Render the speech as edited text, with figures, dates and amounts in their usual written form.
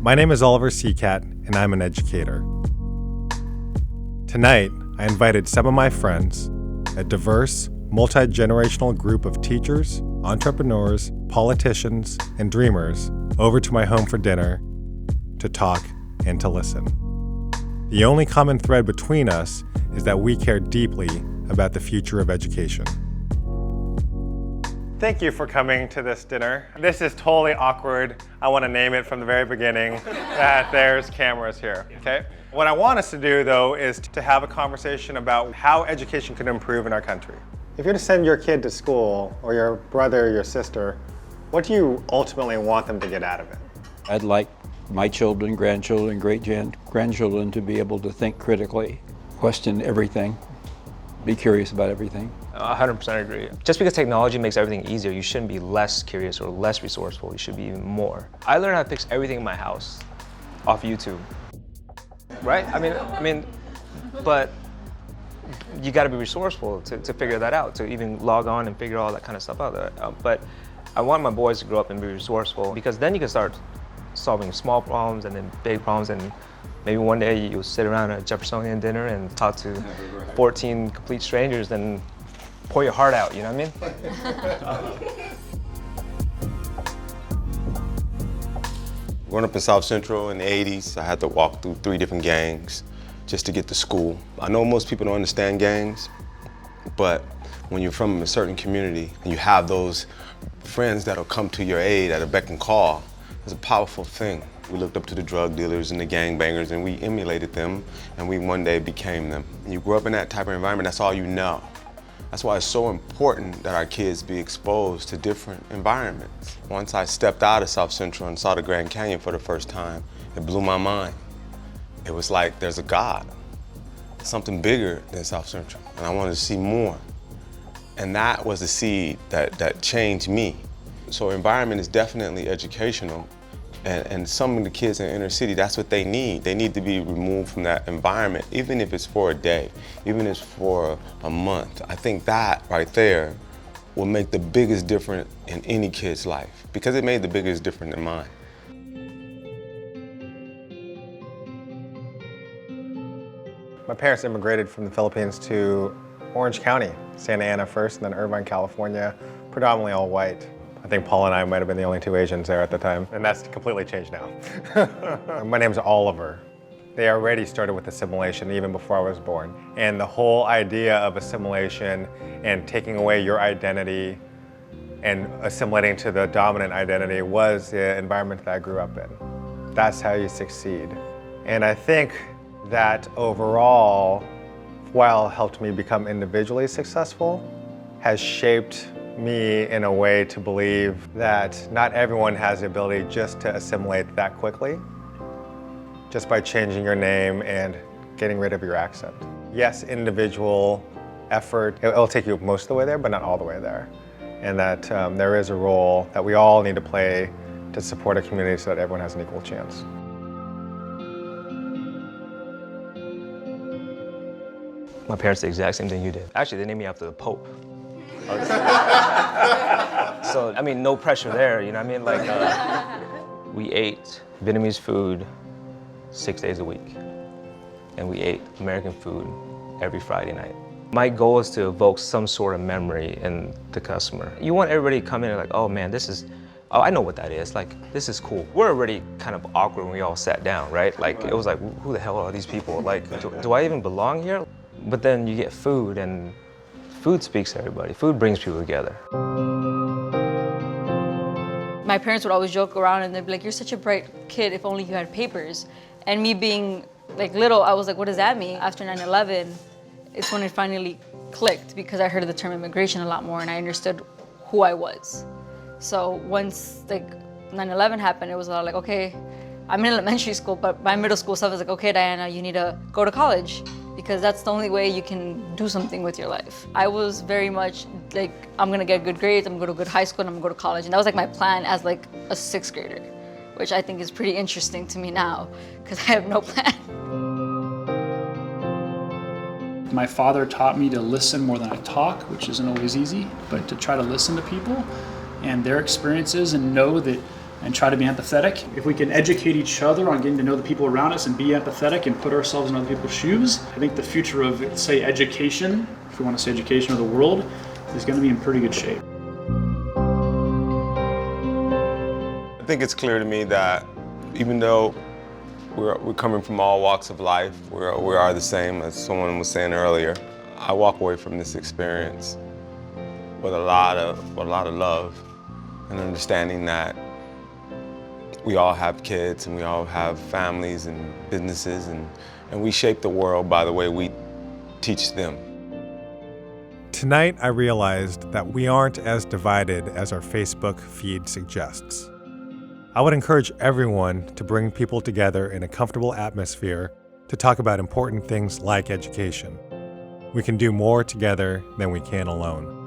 My name is Oliver Seacat, and I'm an educator. Tonight, I invited some of my friends, a diverse, multi-generational group of teachers, entrepreneurs, politicians, and dreamers, over to my home for dinner to talk and to listen. The only common thread between us is that we care deeply about the future of education. Thank you for coming to this dinner. This is totally awkward. I want to name it from the very beginning that there's cameras here, okay? What I want us to do, though, is to have a conversation about how education can improve in our country. If you're to send your kid to school, or your brother or your sister, what do you ultimately want them to get out of it? I'd like my children, grandchildren, great-grandchildren to be able to think critically, question everything, be curious about everything. 100% agree. Just because technology makes everything easier, you shouldn't be less curious or less resourceful. You should be even more. I learned how to fix everything in my house off YouTube, right? I mean, but you got to be resourceful to figure that out, to even log on and figure all that kind of stuff out. But I want my boys to grow up and be resourceful, because then you can start solving small problems and then big problems, and maybe one day you'll sit around at a Jeffersonian dinner and talk to 14 complete strangers and pour your heart out, you know what I mean? Growing up in South Central in the 80s, I had to walk through 3 different gangs just to get to school. I know most people don't understand gangs, but when you're from a certain community and you have those friends that'll come to your aid at a beck and call, it's a powerful thing. We looked up to the drug dealers and the gangbangers, and we emulated them, and we one day became them. And you grow up in that type of environment, that's all you know. That's why it's so important that our kids be exposed to different environments. Once I stepped out of South Central and saw the Grand Canyon for the first time, it blew my mind. It was like there's a God, something bigger than South Central, and I wanted to see more. And that was the seed that changed me. So environment is definitely educational, and some of the kids in the inner city, that's what they need. They need to be removed from that environment, even if it's for a day, even if it's for a month. I think that right there will make the biggest difference in any kid's life, because it made the biggest difference in mine. My parents immigrated from the Philippines to Orange County, Santa Ana first, and then Irvine, California, predominantly all white. I think Paul and I might have been the only 2 Asians there at the time, and that's completely changed now. My name's Oliver. They already started with assimilation even before I was born. And the whole idea of assimilation and taking away your identity and assimilating to the dominant identity was the environment that I grew up in. That's how you succeed. And I think that overall, while it helped me become individually successful, has shaped me in a way to believe that not everyone has the ability just to assimilate that quickly, just by changing your name and getting rid of your accent. Yes, individual effort, it'll take you most of the way there, but not all the way there. And that there is a role that we all need to play to support a community so that everyone has an equal chance. My parents did the exact same thing you did. Actually, they named me after the Pope. So, I mean, no pressure there, you know what I mean? Like, we ate Vietnamese food 6 days a week, and we ate American food every Friday night. My goal is to evoke some sort of memory in the customer. You want everybody to come in and like, oh man, oh, I know what that is. Like, this is cool. We're already kind of awkward when we all sat down, right? Like, it was like, who the hell are these people? Like, do I even belong here? But then you get food, and food speaks to everybody. Food brings people together. My parents would always joke around and they'd be like, you're such a bright kid, if only you had papers. And me being like little, I was like, what does that mean? After 9/11, it's when it finally clicked, because I heard the term immigration a lot more and I understood who I was. So once like 9/11 happened, it was a lot like, okay, I'm in elementary school, but my middle school stuff is like, okay, Diana, you need to go to college, because that's the only way you can do something with your life. I was very much like, I'm gonna get good grades, I'm gonna go to a good high school, and I'm gonna go to college. And that was like my plan as like a 6th grader, which I think is pretty interesting to me now, because I have no plan. My father taught me to listen more than I talk, which isn't always easy, but to try to listen to people and their experiences and know that and try to be empathetic. If we can educate each other on getting to know the people around us and be empathetic and put ourselves in other people's shoes, I think the future of, say, education, if we want to say education of the world, is going to be in pretty good shape. I think it's clear to me that even though we're coming from all walks of life, we are the same, as someone was saying earlier, I walk away from this experience with a lot of love and understanding that we all have kids and we all have families and businesses, and we shape the world by the way we teach them. Tonight, I realized that we aren't as divided as our Facebook feed suggests. I would encourage everyone to bring people together in a comfortable atmosphere to talk about important things like education. We can do more together than we can alone.